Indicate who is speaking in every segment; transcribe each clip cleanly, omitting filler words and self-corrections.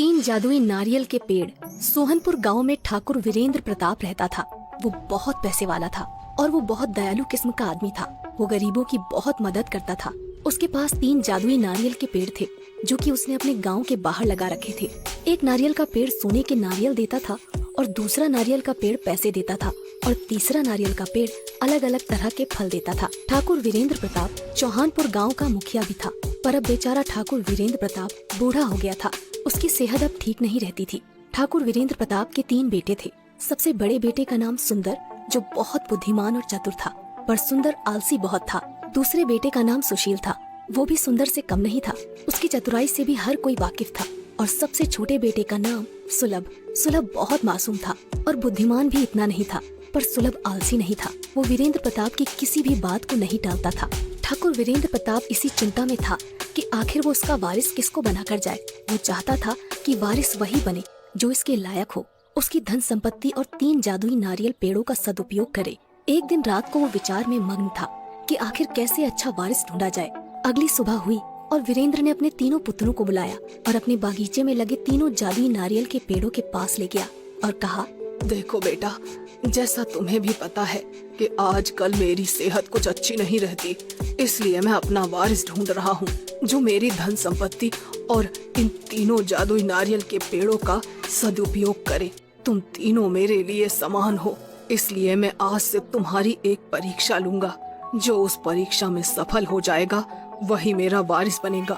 Speaker 1: तीन जादुई नारियल के पेड़। सोहनपुर गांव में ठाकुर वीरेंद्र प्रताप रहता था। वो बहुत पैसे वाला था और वो बहुत दयालु किस्म का आदमी था। वो गरीबों की बहुत मदद करता था। उसके पास तीन जादुई नारियल के पेड़ थे जो कि उसने अपने गांव के बाहर लगा रखे थे। एक नारियल का पेड़ सोने के नारियल देता था और दूसरा नारियल का पेड़ पैसे देता था और तीसरा नारियल का पेड़ अलग अलग तरह के फल देता था। ठाकुर वीरेंद्र प्रताप चौहानपुर गांव का मुखिया भी था, पर अब बेचारा ठाकुर वीरेंद्र प्रताप बूढ़ा हो गया था। उसकी सेहत अब ठीक नहीं रहती थी। ठाकुर वीरेंद्र प्रताप के तीन बेटे थे। सबसे बड़े बेटे का नाम सुंदर, जो बहुत बुद्धिमान और चतुर था, पर सुंदर आलसी बहुत था। दूसरे बेटे का नाम सुशील था। वो भी सुंदर से कम नहीं था। उसकी चतुराई से भी हर कोई वाकिफ था। और सबसे छोटे बेटे का नाम सुलभ। सुलभ बहुत मासूम था और बुद्धिमान भी इतना नहीं था, पर सुलभ आलसी नहीं था। वो वीरेंद्र प्रताप की किसी भी बात को नहीं टालता था। ठाकुर वीरेंद्र प्रताप इसी चिंता में था कि आखिर वो उसका वारिस किसको बनाकर जाए। वो चाहता था कि वारिस वही बने जो इसके लायक हो, उसकी धन संपत्ति और तीन जादुई नारियल पेड़ों का सदुपयोग करे। एक दिन रात को वो विचार में मग्न था कि आखिर कैसे अच्छा वारिस ढूंढा जाए। अगली सुबह हुई और वीरेंद्र ने अपने तीनों पुत्रों को बुलाया और अपने बागीचे में लगे तीनों जादुई नारियल के पेड़ों के पास ले गया और कहा,
Speaker 2: देखो बेटा, जैसा तुम्हें भी पता है कि आजकल मेरी सेहत कुछ अच्छी नहीं रहती, इसलिए मैं अपना वारिस ढूंढ रहा हूँ जो मेरी धन संपत्ति और इन तीनों जादुई नारियल के पेड़ों का सदुपयोग करे। तुम तीनों मेरे लिए समान हो, इसलिए मैं आज से तुम्हारी एक परीक्षा लूंगा। जो उस परीक्षा में सफल हो जाएगा वही मेरा वारिस बनेगा।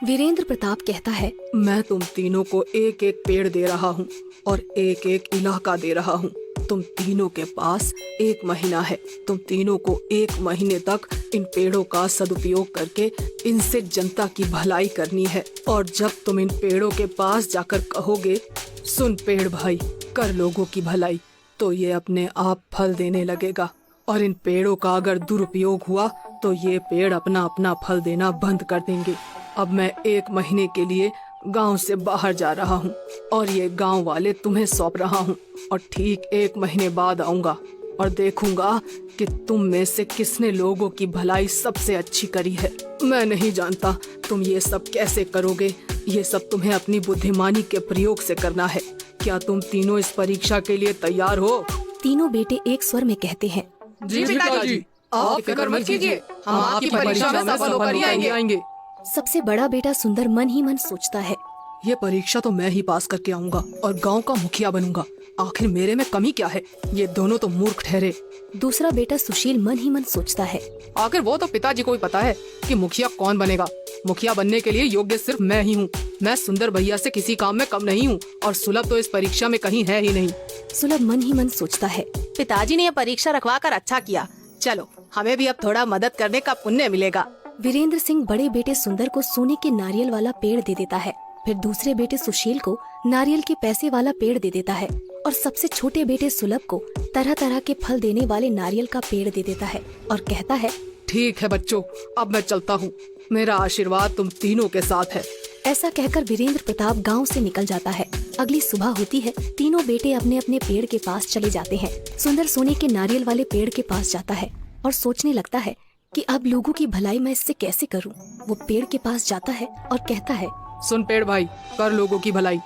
Speaker 1: वीरेंद्र प्रताप कहता है,
Speaker 2: मैं तुम तीनों को एक एक पेड़ दे रहा हूँ और एक एक इलाका दे रहा हूँ। तुम तीनों के पास 1 महीना है। तुम तीनों को 1 महीने तक इन पेड़ों का सदुपयोग करके इनसे जनता की भलाई करनी है। और जब तुम इन पेड़ों के पास जाकर कहोगे, सुन पेड़ भाई, कर लोगों की भलाई, तो ये अपने आप फल देने लगेगा। और इन पेड़ों का अगर दुरुपयोग हुआ तो ये पेड़ अपना अपना फल देना बंद कर देंगे। अब मैं 1 महीने के लिए गांव से बाहर जा रहा हूँ और ये गांव वाले तुम्हें सौंप रहा हूँ और ठीक 1 महीने बाद आऊंगा और देखूंगा कि तुम में से किसने लोगों की भलाई सबसे अच्छी करी है। मैं नहीं जानता तुम ये सब कैसे करोगे, ये सब तुम्हें अपनी बुद्धिमानी के प्रयोग से करना है। क्या तुम तीनों इस परीक्षा के लिए तैयार हो?
Speaker 1: तीनों बेटे एक स्वर में कहते हैं,
Speaker 3: जी पिताजी, आप फिक्र मत कीजिए, हम आपकी परीक्षा में सफल होकर ही आएंगे।
Speaker 1: सबसे बड़ा बेटा सुंदर मन ही मन सोचता है,
Speaker 2: ये परीक्षा तो मैं ही पास करके आऊंगा और गांव का मुखिया बनूंगा। आखिर मेरे में कमी क्या है? ये दोनों तो मूर्ख ठहरे।
Speaker 1: दूसरा बेटा सुशील मन ही मन सोचता है,
Speaker 3: आखिर वो तो पिताजी को भी पता है कि मुखिया कौन बनेगा। मुखिया बनने के लिए योग्य सिर्फ मैं ही हूँ। मैं सुंदर भैया से किसी काम में कम नहीं हूँ और सुलभ तो इस परीक्षा में कहीं है ही नहीं।
Speaker 1: सुलभ मन ही मन सोचता है,
Speaker 4: पिताजी ने यह परीक्षा रखवा कर अच्छा किया। चलो, हमें भी अब थोड़ा मदद करने का पुण्य मिलेगा।
Speaker 1: वीरेंद्र सिंह बड़े बेटे सुंदर को सोने के नारियल वाला पेड़ दे देता है। फिर दूसरे बेटे सुशील को नारियल के पैसे वाला पेड़ दे देता है और सबसे छोटे बेटे सुलभ को तरह तरह के फल देने वाले नारियल का पेड़ दे देता है और कहता है,
Speaker 2: ठीक है बच्चों, अब मैं चलता हूँ। मेरा आशीर्वाद तुम तीनों के साथ है।
Speaker 1: ऐसा कहकर वीरेंद्र प्रताप गांव से निकल जाता है। अगली सुबह होती है। तीनों बेटे अपने अपने पेड़ के पास चले जाते हैं। सुंदर सोने के नारियल वाले पेड़ के पास जाता है और सोचने लगता है कि अब लोगों की भलाई मैं इससे कैसे करूं। वो पेड़ के पास जाता है और कहता है,
Speaker 2: सुन पेड़ भाई, कर लोगों की भलाई।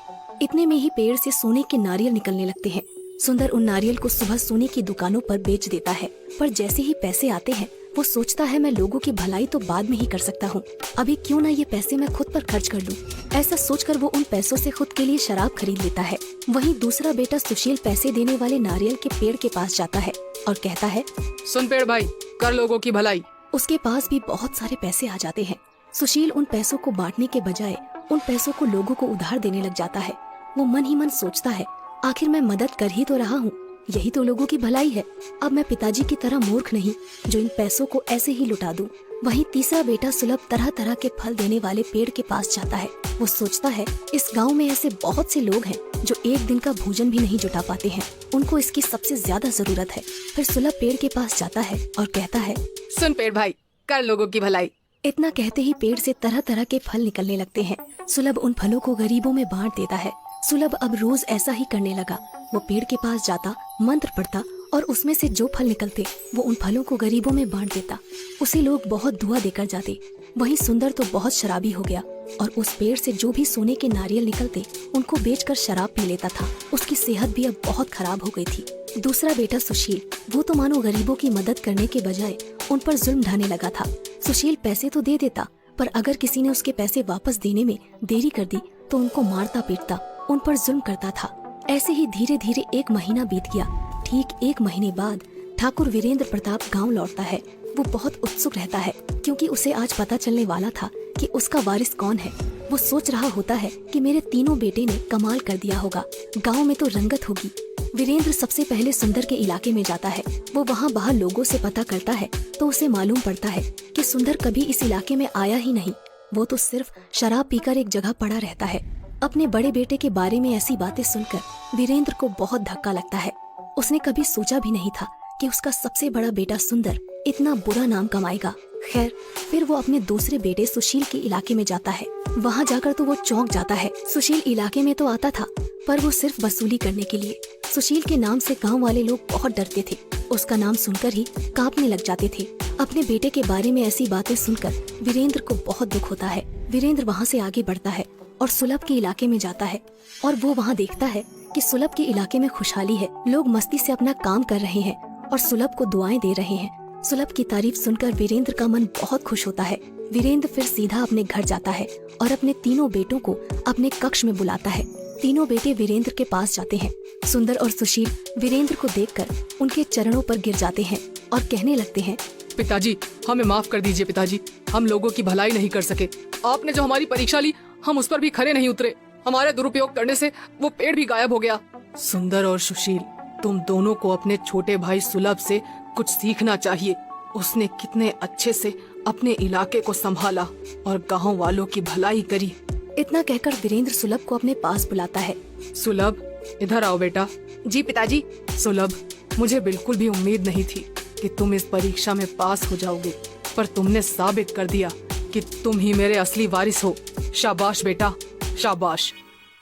Speaker 1: इतने में ही पेड़ से सोने के नारियल निकलने लगते हैं। सुंदर उन नारियल को सुबह सोने की दुकानों पर बेच देता है, पर जैसे ही पैसे आते हैं वो सोचता है, मैं लोगों की भलाई तो बाद में ही कर सकता हूँ, अभी क्यों ना ये पैसे मैं खुद पर खर्च कर लूँ। ऐसा सोचकर वो उन पैसों से खुद के लिए शराब खरीद लेता है। वहीं दूसरा बेटा सुशील पैसे देने वाले नारियल के पेड़ के पास जाता है और कहता है,
Speaker 2: सुन पेड़ भाई, कर लोगों की भलाई।
Speaker 1: उसके पास भी बहुत सारे पैसे आ जाते हैं। सुशील उन पैसों को बांटने के बजाय उन पैसों को लोगों को उधार देने लग जाता है। वो मन ही मन सोचता है, आखिर मैं मदद कर ही तो रहा हूँ, यही तो लोगों की भलाई है। अब मैं पिताजी की तरह मूर्ख नहीं जो इन पैसों को ऐसे ही लुटा दूं। वहीं तीसरा बेटा सुलभ तरह तरह के फल देने वाले पेड़ के पास जाता है। वो सोचता है, इस गांव में ऐसे बहुत से लोग हैं जो एक दिन का भोजन भी नहीं जुटा पाते हैं, उनको इसकी सबसे ज्यादा जरूरत है। फिर सुलभ पेड़ के पास जाता है और कहता है,
Speaker 4: सुन पेड़ भाई, कर लोगों की भलाई।
Speaker 1: इतना कहते ही पेड़ से तरह तरह के फल निकलने लगते हैं। सुलभ उन फलों को गरीबों में बांट देता है। सुलभ अब रोज ऐसा ही करने लगा। वो पेड़ के पास जाता, मंत्र पढ़ता और उसमें से जो फल निकलते वो उन फलों को गरीबों में बांट देता। उसे लोग बहुत दुआ देकर जाते। वहीं सुंदर तो बहुत शराबी हो गया और उस पेड़ से जो भी सोने के नारियल निकलते उनको बेचकर शराब पी लेता था। उसकी सेहत भी अब बहुत खराब हो गई थी। दूसरा बेटा सुशील, वो तो मानो गरीबों की मदद करने के बजाय उन पर जुल्म ढाने लगा था। सुशील पैसे तो दे देता, पर अगर किसी ने उसके पैसे वापस देने में देरी कर दी तो उनको मारता पीटता, उन पर जुल्म करता था। ऐसे ही धीरे धीरे 1 महीना बीत गया। ठीक 1 महीने बाद ठाकुर वीरेंद्र प्रताप गांव लौटता है। वो बहुत उत्सुक रहता है क्योंकि उसे आज पता चलने वाला था कि उसका वारिस कौन है। वो सोच रहा होता है कि मेरे तीनों बेटे ने कमाल कर दिया होगा, गांव में तो रंगत होगी। वीरेंद्र सबसे पहले सुंदर के इलाके में जाता है। वो वहाँ बाहर लोगों से पता करता है तो उसे मालूम पड़ता है कि सुंदर कभी इस इलाके में आया ही नहीं। वो तो सिर्फ शराब पीकर एक जगह पड़ा रहता है। अपने बड़े बेटे के बारे में ऐसी बातें सुनकर वीरेंद्र को बहुत धक्का लगता है। उसने कभी सोचा भी नहीं था कि उसका सबसे बड़ा बेटा सुंदर इतना बुरा नाम कमाएगा। खैर, फिर वो अपने दूसरे बेटे सुशील के इलाके में जाता है। वहाँ जाकर तो वो चौंक जाता है। सुशील इलाके में तो आता था, पर वो सिर्फ वसूली करने के लिए। सुशील के नाम से गांव वाले लोग बहुत डरते थे। उसका नाम सुनकर ही कांपने लग जाते थे। अपने बेटे के बारे में ऐसी बातें सुनकर वीरेंद्र को बहुत दुख होता है। वीरेंद्र वहाँ से आगे बढ़ता है और सुलभ के इलाके में जाता है और वो वहाँ देखता है कि सुलभ के इलाके में खुशहाली है। लोग मस्ती से अपना काम कर रहे हैं और सुलभ को दुआएं दे रहे हैं। सुलभ की तारीफ सुनकर वीरेंद्र का मन बहुत खुश होता है। वीरेंद्र फिर सीधा अपने घर जाता है और अपने तीनों बेटों को अपने कक्ष में बुलाता है। तीनों बेटे वीरेंद्र के पास जाते हैं। सुंदर और सुशील वीरेंद्र को देखकर उनके चरणों पर गिर जाते हैं और कहने लगते हैं,
Speaker 3: पिताजी, हमें माफ कर दीजिए पिताजी। हम लोगों की भलाई नहीं कर सके। आपने जो हमारी परीक्षा ली, हम उस पर भी खरे नहीं उतरे। हमारे दुरुपयोग करने से वो पेड़ भी गायब हो गया।
Speaker 2: सुंदर और सुशील, तुम दोनों को अपने छोटे भाई सुलभ से कुछ सीखना चाहिए। उसने कितने अच्छे से अपने इलाके को संभाला और गांव वालों की भलाई करी।
Speaker 1: इतना कहकर वीरेंद्र सुलभ को अपने पास बुलाता है।
Speaker 2: सुलभ, इधर आओ बेटा।
Speaker 4: जी पिताजी।
Speaker 2: सुलभ, मुझे बिल्कुल भी उम्मीद नहीं थी कि तुम इस परीक्षा में पास हो जाओगे, पर तुमने साबित कर दिया कि तुम ही मेरे असली वारिस हो। शाबाश बेटा, शाबाश।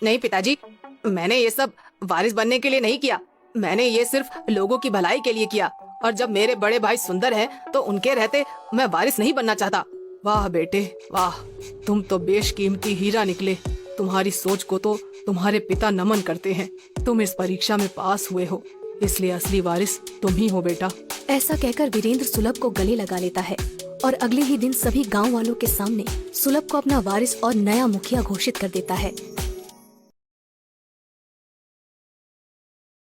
Speaker 4: नहीं पिताजी, मैंने ये सब वारिस बनने के लिए नहीं किया। मैंने ये सिर्फ लोगों की भलाई के लिए किया। और जब मेरे बड़े भाई सुंदर हैं, तो उनके रहते मैं वारिस नहीं बनना चाहता।
Speaker 2: वाह बेटे वाह, तुम तो बेशकीमती हीरा निकले। तुम्हारी सोच को तो तुम्हारे पिता नमन करते हैं। तुम इस परीक्षा में पास हुए हो, इसलिए असली वारिस तुम ही हो बेटा।
Speaker 1: ऐसा कहकर वीरेंद्र सुलभ को गले लगा लेता है और अगले ही दिन सभी गांव वालों के सामने सुलभ को अपना वारिस और नया मुखिया घोषित कर देता है।